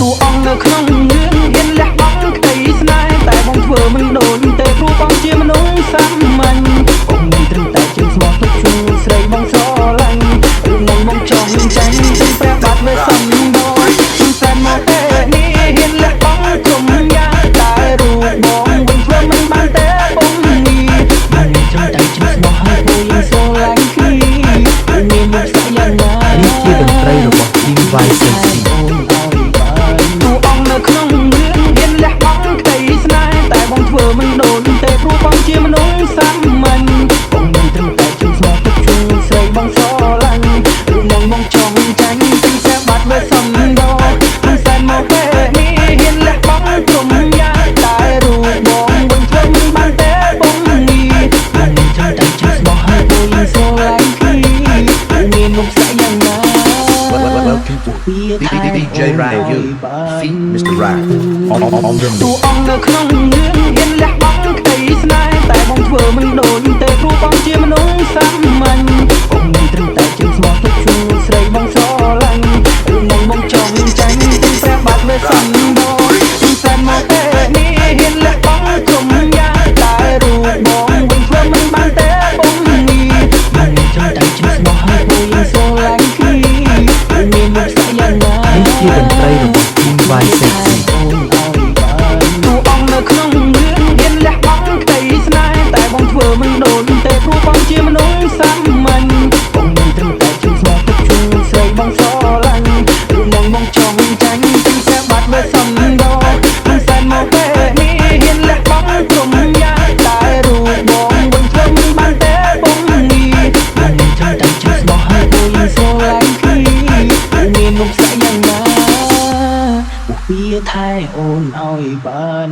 តួអង្គនៅក្នុងរឿងហ៊ានលះបង់ក្តីស្នេហ៍តែបងធ្វើមិនដូចទេព្រោះបងជាមនុស្សសាមញ្ញបងមិនត្រឹមតែជាស្មោះទុកជួយស្រីបងស្រឡាញ់រឿងនឹងបងចង់ចាញ់ទាំងព្រះបាទវេសំដោសែនមកទេនេះហ៊ានលះបង់គ្រប់យ៉ាងតែរូបបងវិញធ្វើមិនបានទេបងនេះមិនត្រឹមតែជាស្មោះហើយពួកយើងស្រឡាញ់គ្នាមានមុខស្អីយ៉ាងណានេះជាតន្ត្រីរបស់ King Viceក្នុងរឿងហ៊ានលះបង់ក្តីស្នេហ៍តែបងធ្វើមិនដូចទេព្រោះបងជាមនុស្សសាមញ្ញបងមិនត្រឹមតែជាស្មោះទុកជួយស្រីបងស្រឡាញ់រឿងនឹងបងចង់ចាញ់ទាំងព្រះបាទវេសំដោមិនសែនមកពេលនេះហ៊ានលះបង់គ្រប់យ៉ាងតែរូបបងវិញធ្វើមិនបានទេបងនេះមិនត្រឹមតែជាស្មោះហើយពួកយើងស្រឡាញ់គ្នាមានមុខស្អីយ៉ាងណាDJ Ryu, Mr. Rat, on the តួអង្គនៅក្នុងរឿងហ៊ានលះបង់ក្តីស្នេហ៍តែបងធ្វើមិនដូចទេព្រោះបងជាមនុស្សសាមញ្ញបងមិនត្រឹមតែជាស្មោះទុកជួយស្រីបងស្រឡាញ់រឿងនឹងបងចង់ចាញ់ទាំងព្រះបាទវេសំដោសែនមកទេនេះហ៊ានលះបង់គ្រប់យ៉ាងតែរូបបងវិញធ្វើមិនបានទេបងនេះមិនត្រឹមតែជាស្មោះហើយពួកយើងស្រឡាញ់គ្នាមានមុខស្អីយ៉ាងណានេះជាតន្ត្រីរបស់ King Viceតួអង្គនៅក្នុងរឿងហ៊ានលះបង់ក្តីស្នេហ៍តែបងធ្វើមិនដូចទេព្រោះបងជាមនុស្សសាមញ្ញបងមិនត្រឹមតែជាស្មោះទុកជួយស្រីបងស្រឡាញ់រឿងនឹងបងចង់ចាញ់ទាំងព្រះបាទវេសំដោមិនសែនមកពេលនេះហ៊ានលះបង់គ្រប់យ៉ាងតែរូបបងវិញធ្វើមិនបានទេបងនេះមិនត្រឹមតែជាស្មោះហើយពួកយើងស្រឡាញ់គ្នាមានមុខស្អីយ៉ាងណាវាថែអូនឲ្យបាន